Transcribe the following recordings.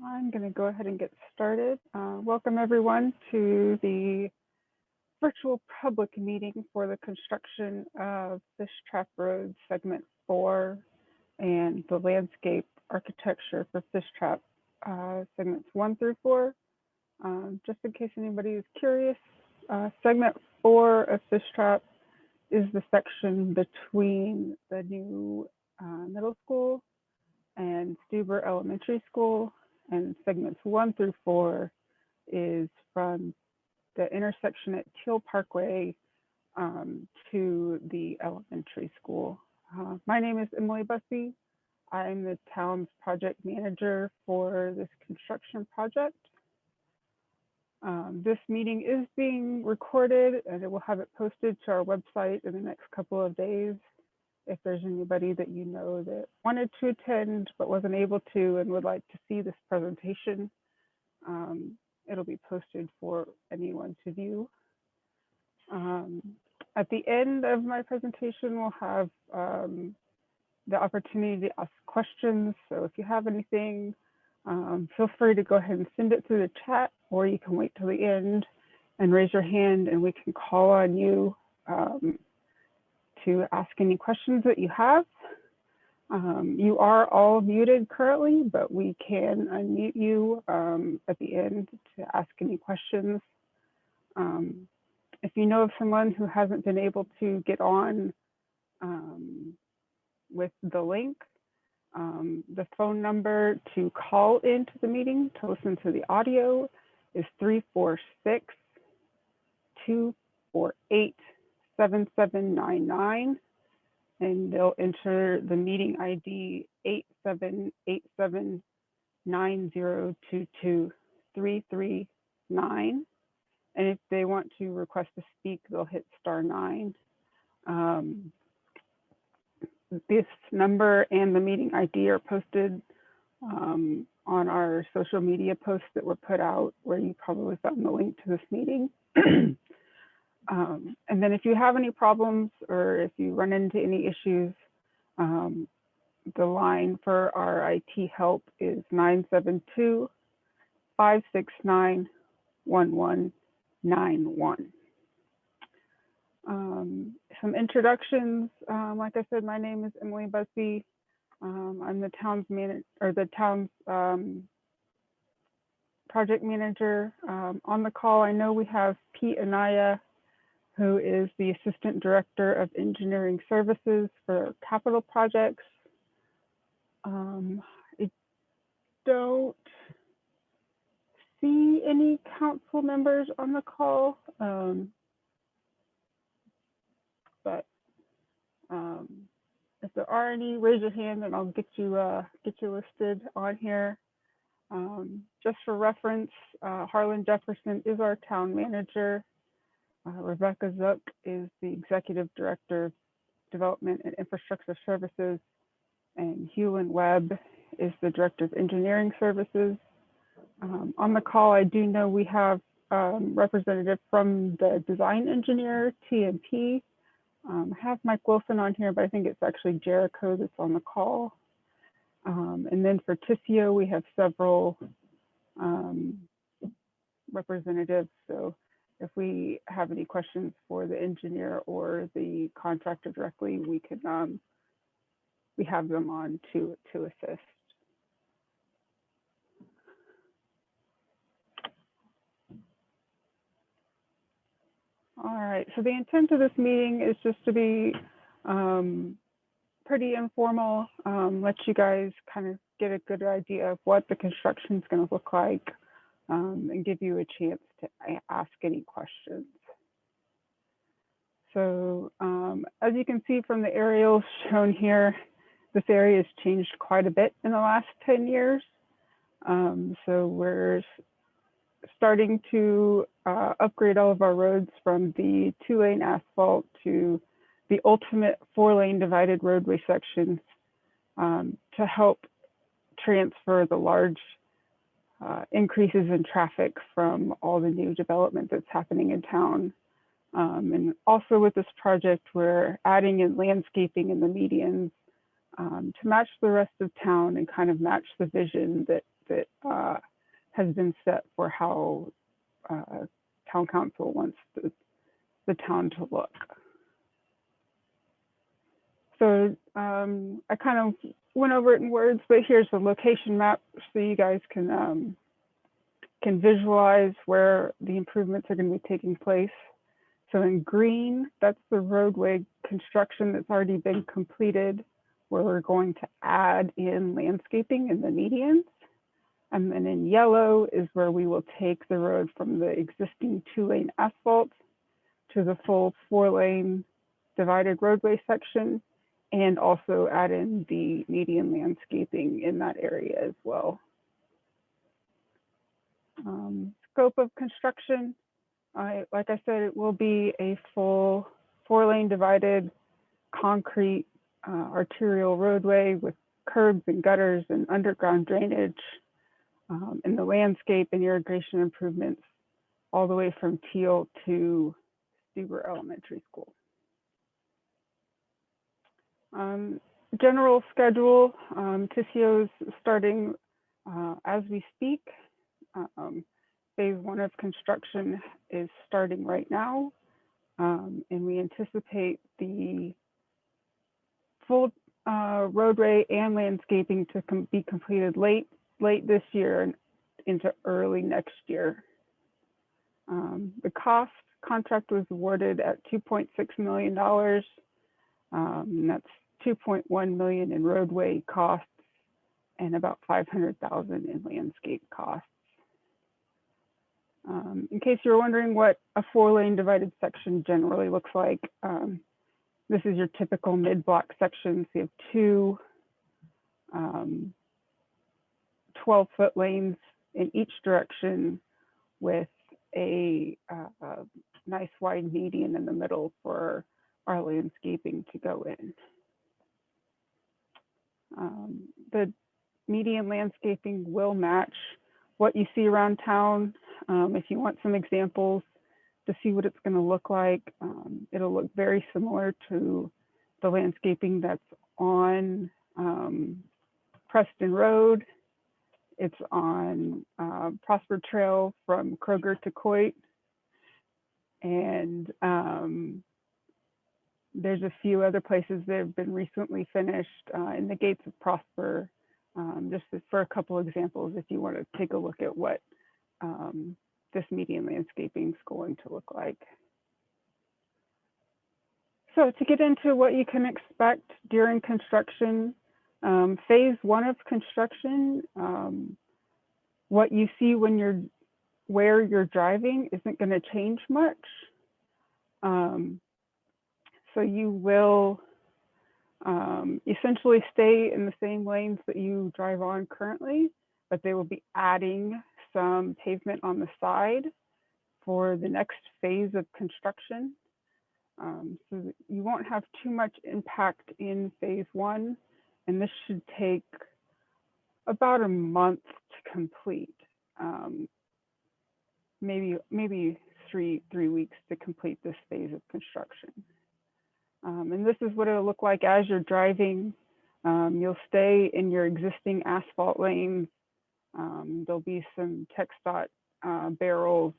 I'm going to go ahead and get started. Welcome everyone to the virtual public meeting for the construction of Fishtrap Road Segment 4 and the landscape architecture for Fishtrap segments 1 through 4. Just in case anybody is curious, segment 4 of Fishtrap is the section between the new middle school and Stuber Elementary School, and segments 1 through 4 is from the intersection at Teel Parkway to the elementary school. My name is Emily Busby. I'm the town's project manager for this construction project. This meeting is being recorded, and it will have it posted to our website in the next couple of days. If there's anybody that you know that wanted to attend but wasn't able to and would like to see this presentation, it'll be posted for anyone to view. At the end of my presentation, we'll have the opportunity to ask questions. So if you have anything, feel free to go ahead and send it through the chat, or you can wait till the end and raise your hand and we can call on you to ask any questions that you have. You are all muted currently, but we can unmute you at the end to ask any questions. If you know of someone who hasn't been able to get on with the link, the phone number to call into the meeting to listen to the audio is 346-248-7799, and they'll enter the meeting ID 8787-9022-339. And if they want to request to speak, they'll hit *9. This number and the meeting ID are posted on our social media posts that were put out, where you probably found the link to this meeting. And then if you have any problems or if you run into any issues, the line for our IT help is 972-569-1191. Some introductions. Like I said, my name is Emily Busby. I'm the town's project manager. On the call, I know we have Pete Anaya, who is the Assistant Director of Engineering Services for capital projects. I don't see any council members on the call, but if there are any, raise your hand and I'll get you listed on here. Just for reference, Harlan Jefferson is our town manager. Rebecca Zook is the Executive Director of Development and Infrastructure Services, and Hewlin Webb is the Director of Engineering Services. On the call, I do know we have representative from the design engineer, TMP. I have Mike Wilson on here, but I think it's actually Jericho that's on the call. And then for Tissio, we have several representatives. So if we have any questions for the engineer or the contractor directly, we can we have them on to assist. All right, so the intent of this meeting is just to be pretty informal, let you guys kind of get a good idea of what the construction is going to look like, and give you a chance to ask any questions. So as you can see from the aerials shown here, this area has changed quite a bit in the last 10 years. So we're starting to upgrade all of our roads from the 2-lane asphalt to the ultimate 4-lane divided roadway sections to help transfer the large increases in traffic from all the new development that's happening in town. And also with this project, we're adding in landscaping in the medians to match the rest of town and kind of match the vision that has been set for how town council wants the town to look. So I kind of went over it in words, but here's the location map so you guys can visualize where the improvements are going to be taking place. So in green, that's the roadway construction that's already been completed, where we're going to add in landscaping in the medians. And then in yellow is where we will take the road from the existing 2-lane asphalt to the full 4-lane divided roadway section, and also add in the median landscaping in that area as well. Scope of construction, like I said, it will be a full 4-lane divided concrete arterial roadway with curbs and gutters and underground drainage, and the landscape and irrigation improvements all the way from Teel to Stuber Elementary School. General schedule, TISIO's starting as we speak. Phase 1 of construction is starting right now, and we anticipate the full roadway and landscaping to be completed late this year and into early next year. The contract was awarded at $2.6 million. And that's $2.1 million in roadway costs and about $500,000 in landscape costs. In case you're wondering what a 4-lane divided section generally looks like, this is your typical mid-block section. So you have two 12-foot lanes in each direction with a nice wide median in the middle for our landscaping to go in. The median landscaping will match what you see around town. If you want some examples to see what it's going to look like, it'll look very similar to the landscaping that's on Preston Road. It's on Prosper Trail from Kroger to Coit. And there's a few other places that have been recently finished in the Gates of Prosper, just for a couple of examples if you want to take a look at what this median landscaping is going to look like. So to get into what you can expect during construction, phase 1 of construction, what you see when where you're driving isn't going to change much. So you will essentially stay in the same lanes that you drive on currently, but they will be adding some pavement on the side for the next phase of construction. So that you won't have too much impact in phase 1, and this should take about a month to complete. Maybe three weeks to complete this phase of construction. And this is what it'll look like as you're driving. You'll stay in your existing asphalt lanes. There'll be some TxDOT barrels,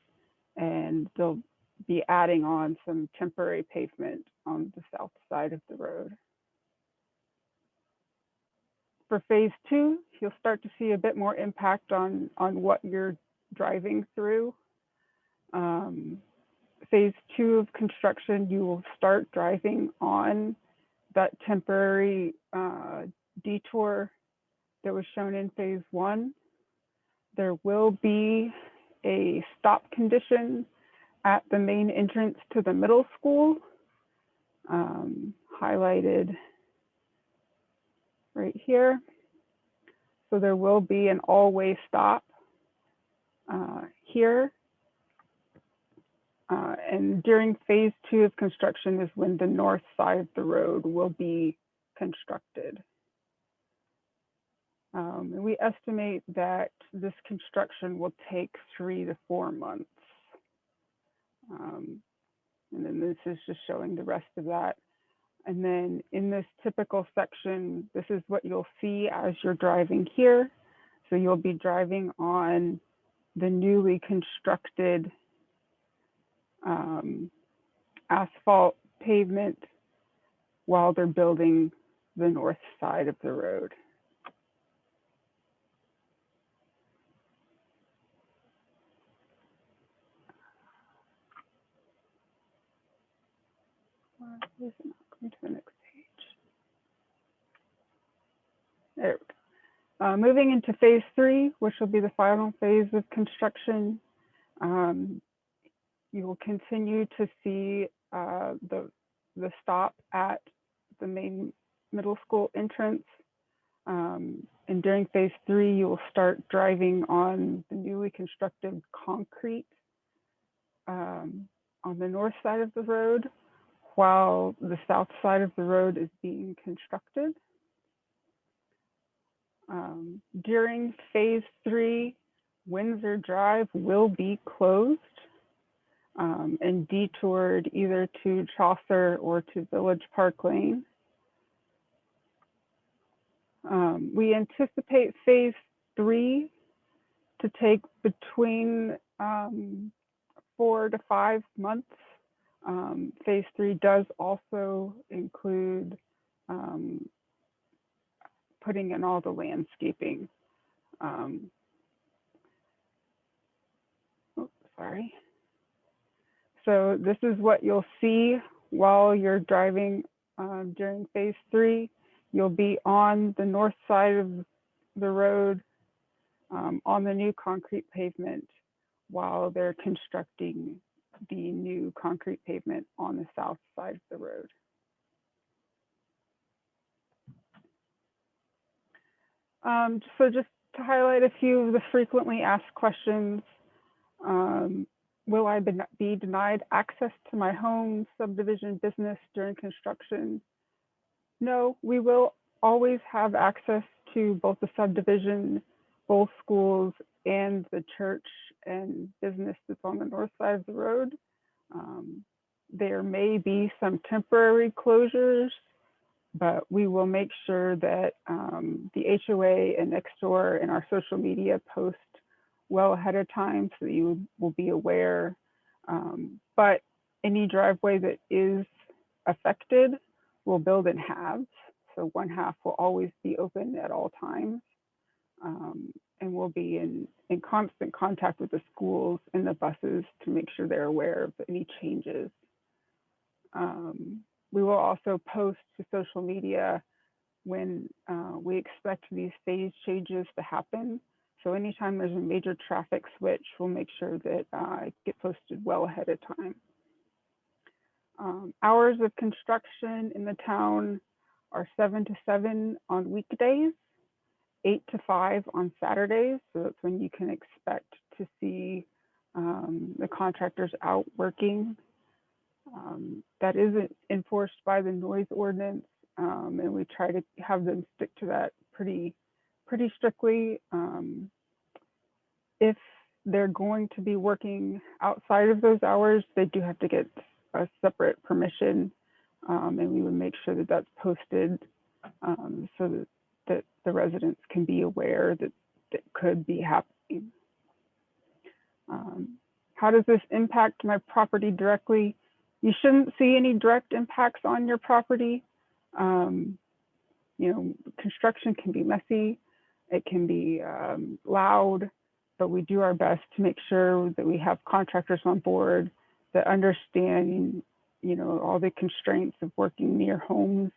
and they'll be adding on some temporary pavement on the south side of the road. For phase 2, you'll start to see a bit more impact on what you're driving through. Phase 2 of construction, you will start driving on that temporary detour that was shown in phase 1. There will be a stop condition at the main entrance to the middle school, highlighted right here. So there will be an all-way stop here. And during phase 2 of construction is when the north side of the road will be constructed. And we estimate that this construction will take 3 to 4 months. And then this is just showing the rest of that. And then in this typical section, this is what you'll see as you're driving here. So you'll be driving on the newly constructed asphalt pavement while they're building the north side of the road. Why is it not going to the next page? There we go. Moving into phase 3, which will be the final phase of construction. You will continue to see the stop at the main middle school entrance. And during phase 3, you will start driving on the newly constructed concrete on the north side of the road, while the south side of the road is being constructed. During phase 3, Windsor Drive will be closed and detoured either to Chaucer or to Village Park Lane. We anticipate phase 3 to take between 4 to 5 months. Phase 3 does also include putting in all the landscaping. Sorry. So this is what you'll see while you're driving during phase 3. You'll be on the north side of the road on the new concrete pavement while they're constructing the new concrete pavement on the south side of the road. So just to highlight a few of the frequently asked questions, will I be denied access to my home, subdivision, business during construction? No, we will always have access to both the subdivision, both schools, and the church and business that's on the north side of the road. There may be some temporary closures, but we will make sure that the HOA and Nextdoor and our social media post well ahead of time so that you will be aware. But any driveway that is affected will build in halves. So one half will always be open at all times. And we'll be in constant contact with the schools and the buses to make sure they're aware of any changes. We will also post to social media when we expect these phase changes to happen. So anytime there's a major traffic switch, we'll make sure that it gets posted well ahead of time. Hours of construction in the town are 7 to 7 on weekdays, 8 to 5 on Saturdays. So that's when you can expect to see the contractors out working. That isn't enforced by the noise ordinance, and we try to have them stick to that pretty strictly. If they're going to be working outside of those hours, they do have to get a separate permission, and we would make sure that that's posted so that the residents can be aware that that could be happening. How does this impact my property directly? You shouldn't see any direct impacts on your property. You know, construction can be messy, it can be loud, but we do our best to make sure that we have contractors on board that understand, you know, all the constraints of working near homes,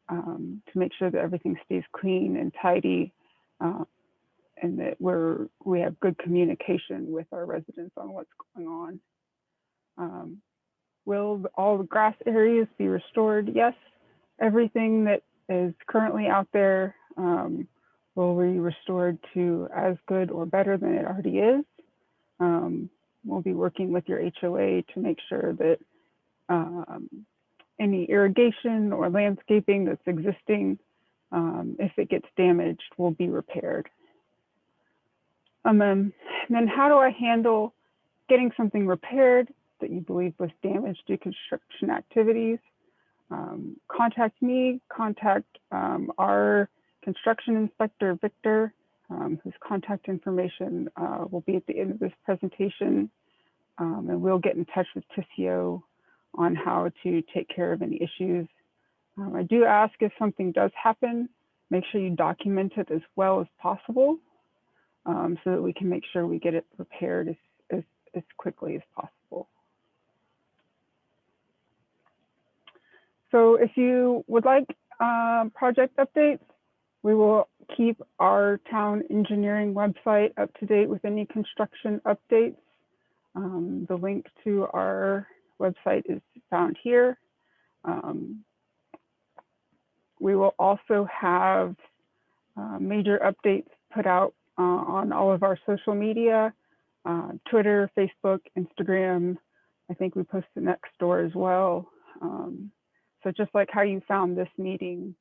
to make sure that everything stays clean and tidy, and that we have good communication with our residents on what's going on. Will all the grass areas be restored? Yes, everything that is currently out there will be restored to as good or better than it already is. We'll be working with your HOA to make sure that any irrigation or landscaping that's existing, if it gets damaged, will be repaired. And then how do I handle getting something repaired that you believe was damaged due to construction activities? Contact me, contact our construction inspector, Victor. whose contact information will be at the end of this presentation. And we'll get in touch with TCO on how to take care of any issues. I do ask if something does happen, make sure you document it as well as possible so that we can make sure we get it repaired as quickly as possible. So if you would like project updates, we will keep our town engineering website up to date with any construction updates. The link to our website is found here. We will also have major updates put out on all of our social media, Twitter, Facebook, Instagram. I think we post it next door as well. So just like how you found this meeting,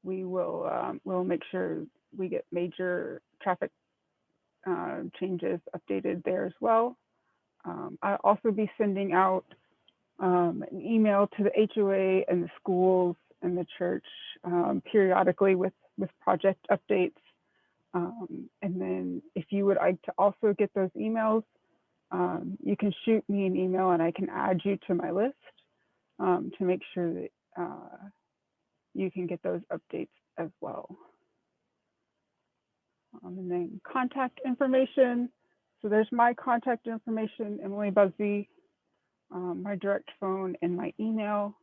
we will we'll make sure we get major traffic changes updated there as well. I'll also be sending out an email to the HOA and the schools and the church periodically with project updates. And then if you would like to also get those emails, you can shoot me an email and I can add you to my list to make sure that you can get those updates as well. And then contact information. So there's my contact information, Emily Busby, my direct phone and my email.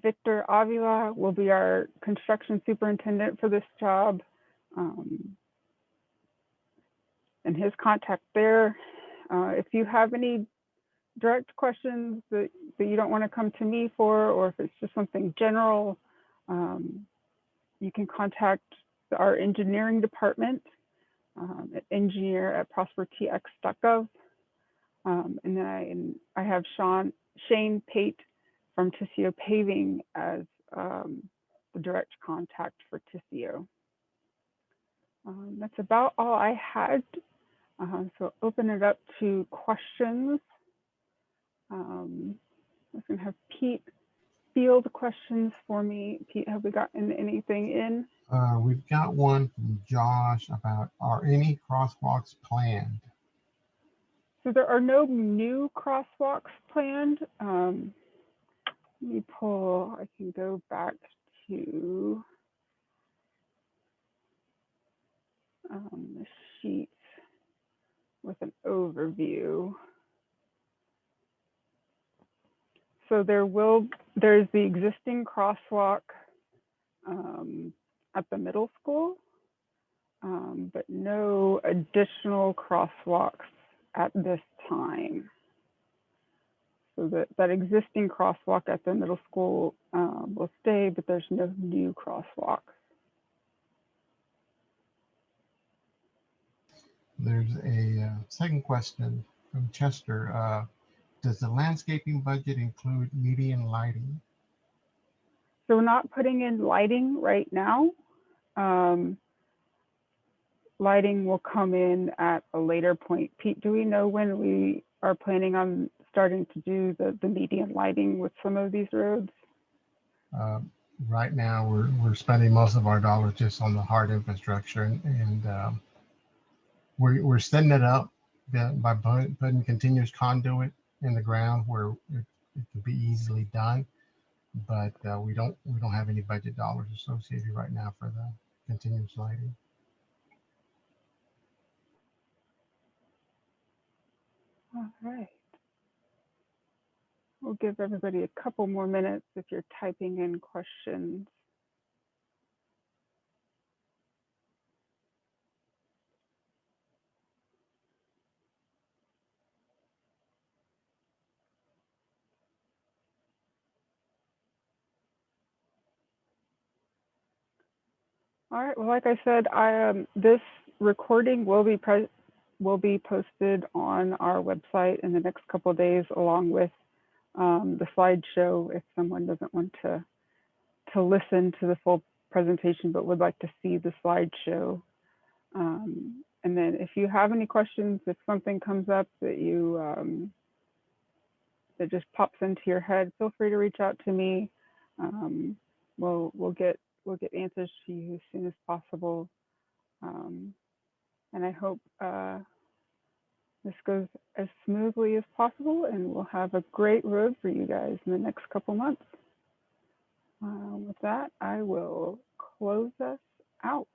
Victor Avila will be our construction superintendent for this job. And his contact there. If you have any direct questions that you don't want to come to me for, or if it's just something general, you can contact our engineering department at engineer@prospertx.gov. And then I have Shane Pate from TCO Paving as the direct contact for TCO. That's about all I had. So open it up to questions. I'm going to have Pete field questions for me. Pete, have we gotten anything in? We've got one from Josh about, are any crosswalks planned? So there are no new crosswalks planned. Let me pull, I can go back to the sheet with an overview. So there's the existing crosswalk at the middle school, but no additional crosswalks at this time. So that existing crosswalk at the middle school will stay, but there's no new crosswalks. There's a second question from Chester. Does the landscaping budget include median lighting? So we're not putting in lighting right now. Lighting will come in at a later point. Pete, do we know when we are planning on starting to do the median lighting with some of these roads? Right now, we're spending most of our dollars just on the hard infrastructure, and we're setting it up by putting continuous conduit in the ground where it can be easily done. But we don't have any budget dollars associated right now for the continuous lighting. All right. We'll give everybody a couple more minutes if you're typing in questions. All right, well, like I said, this recording will be posted on our website in the next couple of days, along with the slideshow if someone doesn't want to listen to the full presentation but would like to see the slideshow. And then if you have any questions, if something comes up that you that just pops into your head, feel free to reach out to me. We'll get answers to you as soon as possible. And I hope this goes as smoothly as possible, and we'll have a great road for you guys in the next couple months. With that, I will close us out.